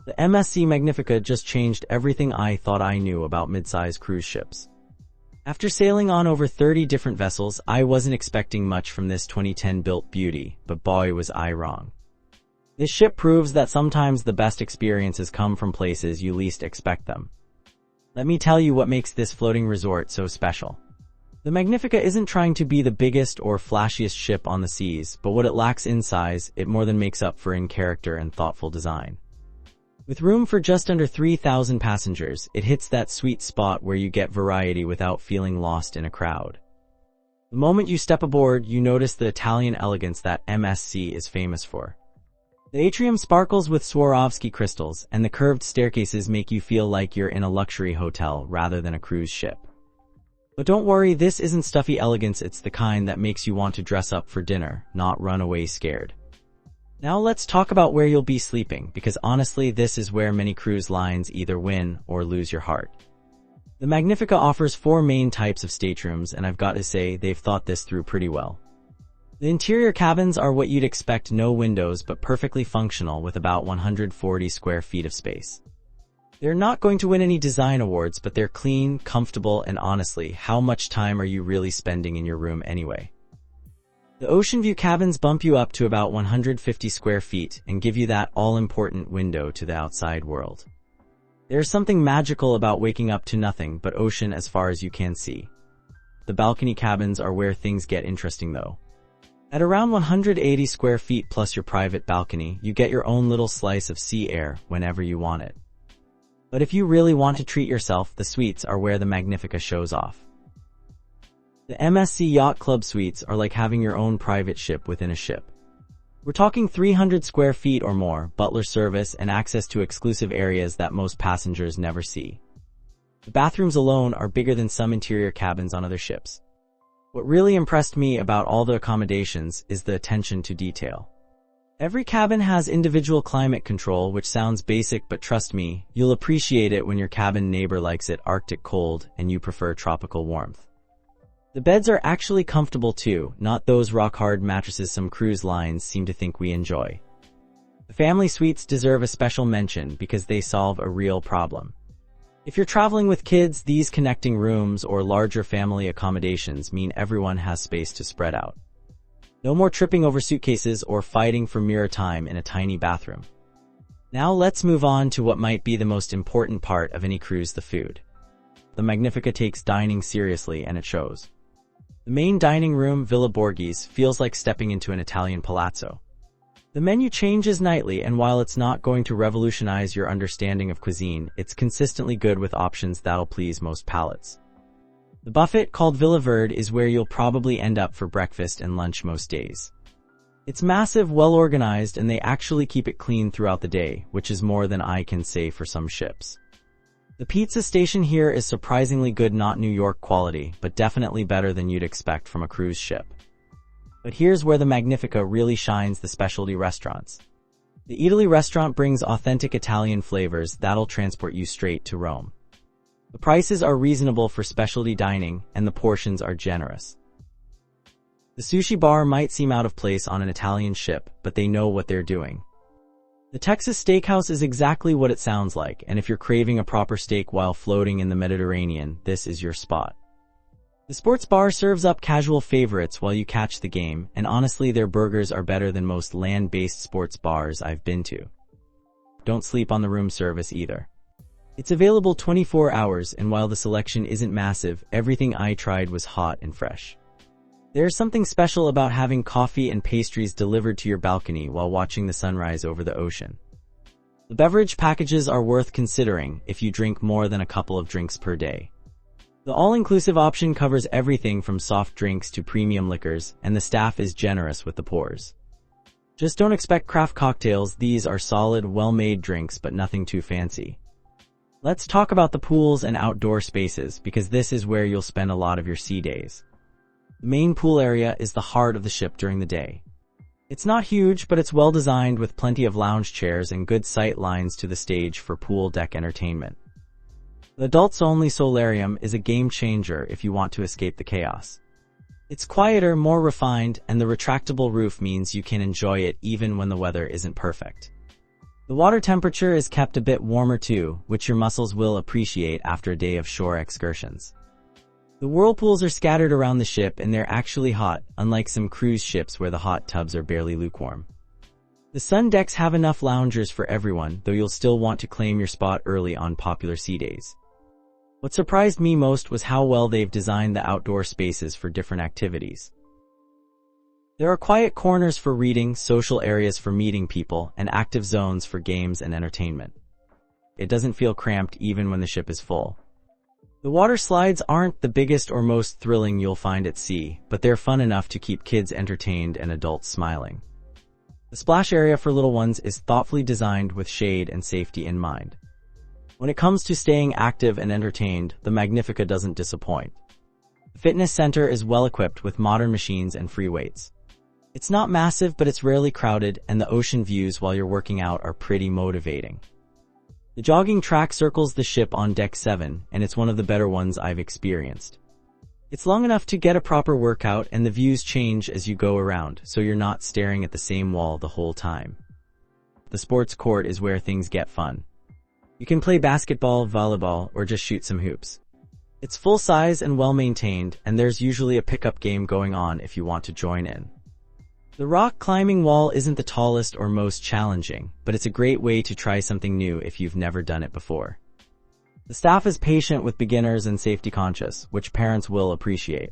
The MSC Magnifica just changed everything I thought I knew about mid-size cruise ships. After sailing on over 30 different vessels, I wasn't expecting much from this 2010-built beauty, but boy was I wrong. This ship proves that sometimes the best experiences come from places you least expect them. Let me tell you what makes this floating resort so special. The Magnifica isn't trying to be the biggest or flashiest ship on the seas, but what it lacks in size, it more than makes up for in character and thoughtful design. With room for just under 3,000 passengers, it hits that sweet spot where you get variety without feeling lost in a crowd. The moment you step aboard, you notice the Italian elegance that MSC is famous for. The atrium sparkles with Swarovski crystals, and the curved staircases make you feel like you're in a luxury hotel rather than a cruise ship. But don't worry, this isn't stuffy elegance, it's the kind that makes you want to dress up for dinner, not run away scared. Now let's talk about where you'll be sleeping, because honestly, this is where many cruise lines either win or lose your heart. The Magnifica offers 4 main types of staterooms, and I've got to say, they've thought this through pretty well. The interior cabins are what you'd expect, no windows, but perfectly functional with about 140 square feet of space. They're not going to win any design awards, but they're clean, comfortable, and honestly, how much time are you really spending in your room anyway? The ocean view cabins bump you up to about 150 square feet and give you that all-important window to the outside world. There's something magical about waking up to nothing but ocean as far as you can see. The balcony cabins are where things get interesting though. At around 180 square feet plus your private balcony, you get your own little slice of sea air whenever you want it. But if you really want to treat yourself, the suites are where the Magnifica shows off. The MSC Yacht Club suites are like having your own private ship within a ship. We're talking 300 square feet or more, butler service, and access to exclusive areas that most passengers never see. The bathrooms alone are bigger than some interior cabins on other ships. What really impressed me about all the accommodations is the attention to detail. Every cabin has individual climate control, which sounds basic, but trust me, you'll appreciate it when your cabin neighbor likes it Arctic cold and you prefer tropical warmth. The beds are actually comfortable too, not those rock-hard mattresses some cruise lines seem to think we enjoy. The family suites deserve a special mention because they solve a real problem. If you're traveling with kids, these connecting rooms or larger family accommodations mean everyone has space to spread out. No more tripping over suitcases or fighting for mirror time in a tiny bathroom. Now let's move on to what might be the most important part of any cruise: the food. The Magnifica takes dining seriously, and it shows. The main dining room, Villa Borghese, feels like stepping into an Italian palazzo. The menu changes nightly, and while it's not going to revolutionize your understanding of cuisine, it's consistently good with options that'll please most palates. The buffet, called Villa Verde, is where you'll probably end up for breakfast and lunch most days. It's massive, well organized, and they actually keep it clean throughout the day, which is more than I can say for some ships. The pizza station here is surprisingly good, not New York quality, but definitely better than you'd expect from a cruise ship. But here's where the Magnifica really shines: the specialty restaurants. The Eataly restaurant brings authentic Italian flavors that'll transport you straight to Rome. The prices are reasonable for specialty dining, and the portions are generous. The sushi bar might seem out of place on an Italian ship, but they know what they're doing. The Texas Steakhouse is exactly what it sounds like, and if you're craving a proper steak while floating in the Mediterranean, this is your spot. The sports bar serves up casual favorites while you catch the game, and honestly, their burgers are better than most land-based sports bars I've been to. Don't sleep on the room service either. It's available 24 hours, and while the selection isn't massive, everything I tried was hot and fresh. There's something special about having coffee and pastries delivered to your balcony while watching the sunrise over the ocean. The beverage packages are worth considering if you drink more than a couple of drinks per day. The all-inclusive option covers everything from soft drinks to premium liquors, and the staff is generous with the pours. Just don't expect craft cocktails. These are solid, well-made drinks, but nothing too fancy. Let's talk about the pools and outdoor spaces, because this is where you'll spend a lot of your sea days. The main pool area is the heart of the ship during the day. It's not huge, but it's well designed with plenty of lounge chairs and good sight lines to the stage for pool deck entertainment. The adults-only solarium is a game changer if you want to escape the chaos. It's quieter, more refined, and the retractable roof means you can enjoy it even when the weather isn't perfect. The water temperature is kept a bit warmer too, which your muscles will appreciate after a day of shore excursions. The whirlpools are scattered around the ship and they're actually hot, unlike some cruise ships where the hot tubs are barely lukewarm. The sun decks have enough loungers for everyone, though you'll still want to claim your spot early on popular sea days. What surprised me most was how well they've designed the outdoor spaces for different activities. There are quiet corners for reading, social areas for meeting people, and active zones for games and entertainment. It doesn't feel cramped even when the ship is full. The water slides aren't the biggest or most thrilling you'll find at sea, but they're fun enough to keep kids entertained and adults smiling. The splash area for little ones is thoughtfully designed with shade and safety in mind. When it comes to staying active and entertained, the Magnifica doesn't disappoint. The fitness center is well equipped with modern machines and free weights. It's not massive, but it's rarely crowded, and the ocean views while you're working out are pretty motivating. The jogging track circles the ship on deck 7, and it's one of the better ones I've experienced. It's long enough to get a proper workout, and the views change as you go around, so you're not staring at the same wall the whole time. The sports court is where things get fun. You can play basketball, volleyball, or just shoot some hoops. It's full size and well maintained, and there's usually a pickup game going on if you want to join in. The rock climbing wall isn't the tallest or most challenging, but it's a great way to try something new if you've never done it before. The staff is patient with beginners and safety conscious, which parents will appreciate.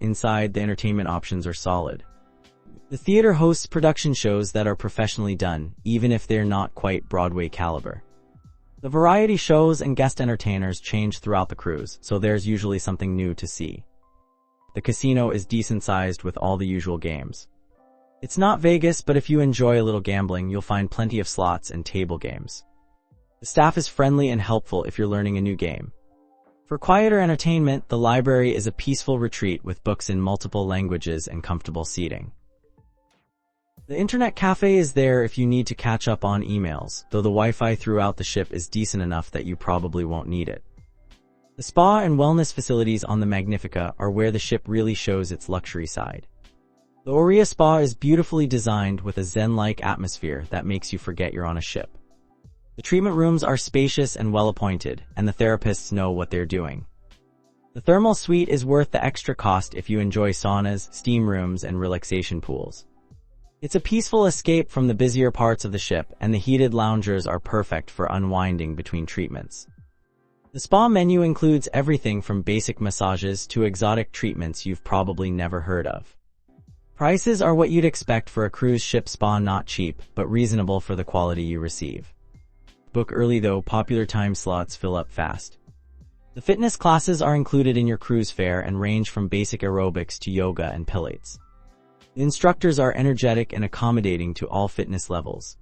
Inside, the entertainment options are solid. The theater hosts production shows that are professionally done, even if they're not quite Broadway caliber. The variety shows and guest entertainers change throughout the cruise, so there's usually something new to see. The casino is decent sized with all the usual games. It's not Vegas, but if you enjoy a little gambling, you'll find plenty of slots and table games. The staff is friendly and helpful if you're learning a new game. For quieter entertainment, the library is a peaceful retreat with books in multiple languages and comfortable seating. The internet cafe is there if you need to catch up on emails, though the Wi-Fi throughout the ship is decent enough that you probably won't need it. The spa and wellness facilities on the Magnifica are where the ship really shows its luxury side. The Aurea Spa is beautifully designed with a zen-like atmosphere that makes you forget you're on a ship. The treatment rooms are spacious and well-appointed, and the therapists know what they're doing. The thermal suite is worth the extra cost if you enjoy saunas, steam rooms, and relaxation pools. It's a peaceful escape from the busier parts of the ship, and the heated loungers are perfect for unwinding between treatments. The spa menu includes everything from basic massages to exotic treatments you've probably never heard of. Prices are what you'd expect for a cruise ship spa, not cheap, but reasonable for the quality you receive. Book early though, popular time slots fill up fast. The fitness classes are included in your cruise fare and range from basic aerobics to yoga and pilates. The instructors are energetic and accommodating to all fitness levels.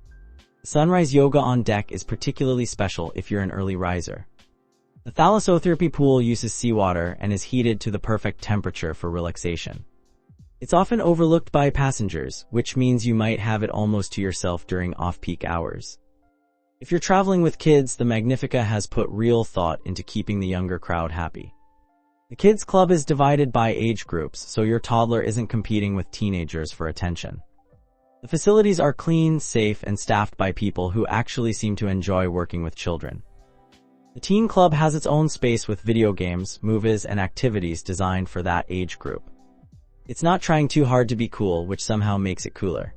Sunrise yoga on deck is particularly special if you're an early riser. The thalassotherapy pool uses seawater and is heated to the perfect temperature for relaxation. It's often overlooked by passengers, which means you might have it almost to yourself during off-peak hours. If you're traveling with kids, the Magnifica has put real thought into keeping the younger crowd happy. The kids club is divided by age groups, so your toddler isn't competing with teenagers for attention. The facilities are clean, safe, and staffed by people who actually seem to enjoy working with children. The teen club has its own space with video games, movies, and activities designed for that age group. It's not trying too hard to be cool, which somehow makes it cooler.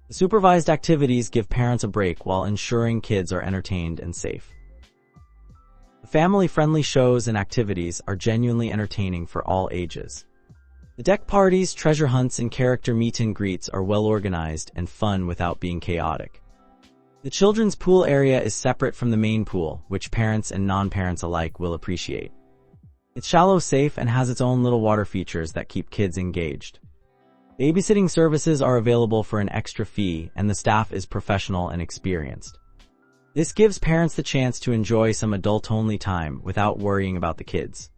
The supervised activities give parents a break while ensuring kids are entertained and safe. The family-friendly shows and activities are genuinely entertaining for all ages. The deck parties, treasure hunts, and character meet and greets are well organized and fun without being chaotic. The children's pool area is separate from the main pool, which parents and non-parents alike will appreciate. It's shallow, safe, and has its own little water features that keep kids engaged. Babysitting services are available for an extra fee, and the staff is professional and experienced. This gives parents the chance to enjoy some adult-only time without worrying about the kids.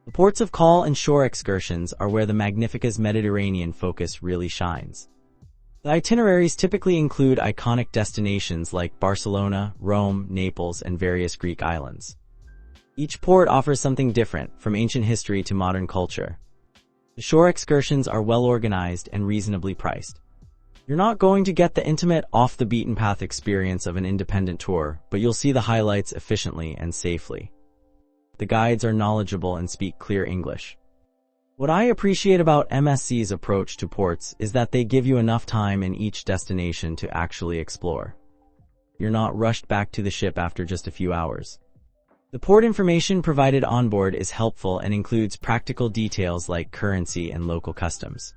The ports of call and shore excursions are where the Magnifica's Mediterranean focus really shines. The itineraries typically include iconic destinations like Barcelona, Rome, Naples, and various Greek islands. Each port offers something different, from ancient history to modern culture. The shore excursions are well organized and reasonably priced. You're not going to get the intimate, off-the-beaten-path experience of an independent tour, but you'll see the highlights efficiently and safely. The guides are knowledgeable and speak clear English. What I appreciate about MSC's approach to ports is that they give you enough time in each destination to actually explore. You're not rushed back to the ship after just a few hours. The port information provided on board is helpful and includes practical details like currency and local customs.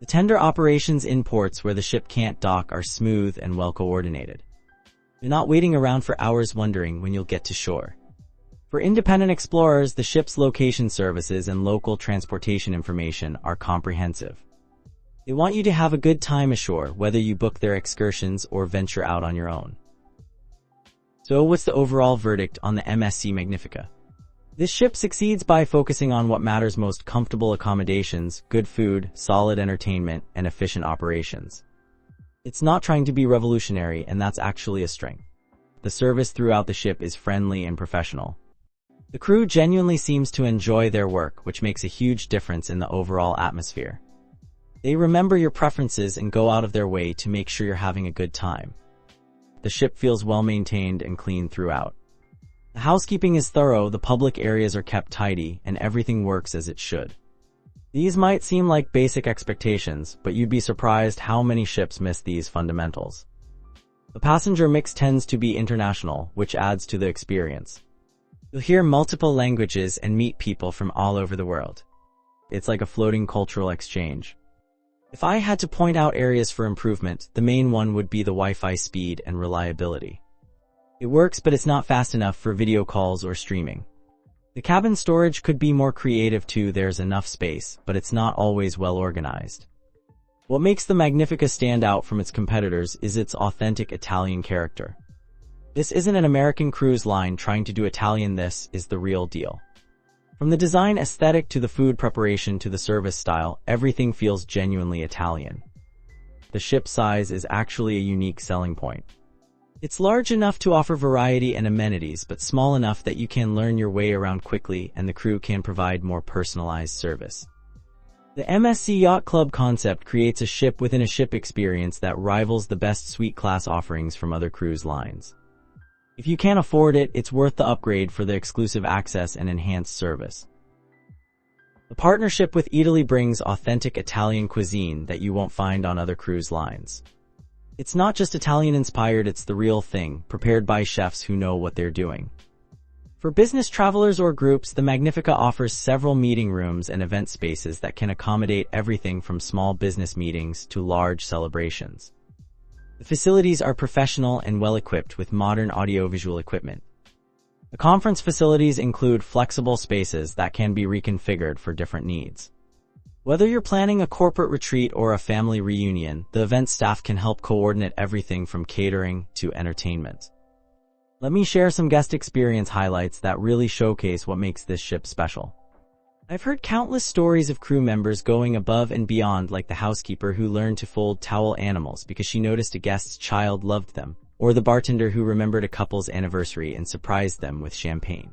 The tender operations in ports where the ship can't dock are smooth and well coordinated. You're not waiting around for hours wondering when you'll get to shore. For independent explorers, the ship's location services and local transportation information are comprehensive. They want you to have a good time ashore, whether you book their excursions or venture out on your own. So what's the overall verdict on the MSC Magnifica? This ship succeeds by focusing on what matters most: comfortable accommodations, good food, solid entertainment, and efficient operations. It's not trying to be revolutionary, and that's actually a strength. The service throughout the ship is friendly and professional. The crew genuinely seems to enjoy their work, which makes a huge difference in the overall atmosphere. They remember your preferences and go out of their way to make sure you're having a good time. The ship feels well maintained and clean throughout. The housekeeping is thorough, the public areas are kept tidy, and everything works as it should. These might seem like basic expectations, but you'd be surprised how many ships miss these fundamentals. The passenger mix tends to be international, which adds to the experience. You'll hear multiple languages and meet people from all over the world. It's like a floating cultural exchange. If I had to point out areas for improvement, the main one would be the Wi-Fi speed and reliability. It works, but it's not fast enough for video calls or streaming. The cabin storage could be more creative too. There's enough space, but it's not always well organized. What makes the Magnifica stand out from its competitors is its authentic Italian character. This isn't an American cruise line trying to do Italian. This is the real deal. From the design aesthetic to the food preparation to the service style, everything feels genuinely Italian. The ship's size is actually a unique selling point. It's large enough to offer variety and amenities, but small enough that you can learn your way around quickly and the crew can provide more personalized service. The MSC Yacht Club concept creates a ship within a ship experience that rivals the best suite class offerings from other cruise lines. If you can't afford it, it's worth the upgrade for the exclusive access and enhanced service. The partnership with Eataly brings authentic Italian cuisine that you won't find on other cruise lines. It's not just Italian-inspired, it's the real thing, prepared by chefs who know what they're doing. For business travelers or groups, the Magnifica offers several meeting rooms and event spaces that can accommodate everything from small business meetings to large celebrations. The facilities are professional and well-equipped with modern audiovisual equipment. The conference facilities include flexible spaces that can be reconfigured for different needs. Whether you're planning a corporate retreat or a family reunion, the event staff can help coordinate everything from catering to entertainment. Let me share some guest experience highlights that really showcase what makes this ship special. I've heard countless stories of crew members going above and beyond, like the housekeeper who learned to fold towel animals because she noticed a guest's child loved them, or the bartender who remembered a couple's anniversary and surprised them with champagne.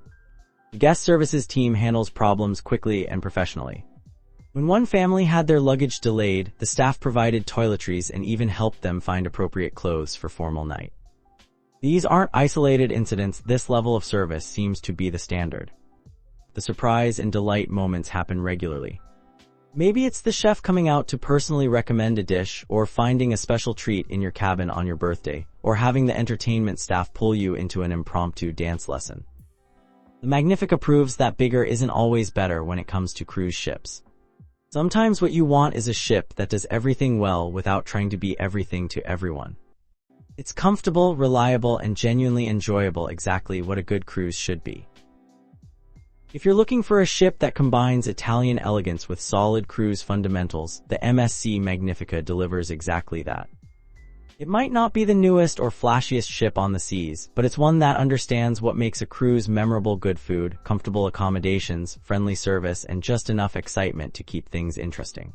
The guest services team handles problems quickly and professionally. When one family had their luggage delayed, the staff provided toiletries and even helped them find appropriate clothes for formal night. These aren't isolated incidents. This level of service seems to be the standard. The surprise and delight moments happen regularly. Maybe it's the chef coming out to personally recommend a dish, or finding a special treat in your cabin on your birthday, or having the entertainment staff pull you into an impromptu dance lesson. The Magnifica proves that bigger isn't always better when it comes to cruise ships. Sometimes what you want is a ship that does everything well without trying to be everything to everyone. It's comfortable, reliable, and genuinely enjoyable, exactly what a good cruise should be. If you're looking for a ship that combines Italian elegance with solid cruise fundamentals, the MSC Magnifica delivers exactly that. It might not be the newest or flashiest ship on the seas, but it's one that understands what makes a cruise memorable: good food, comfortable accommodations, friendly service, and just enough excitement to keep things interesting.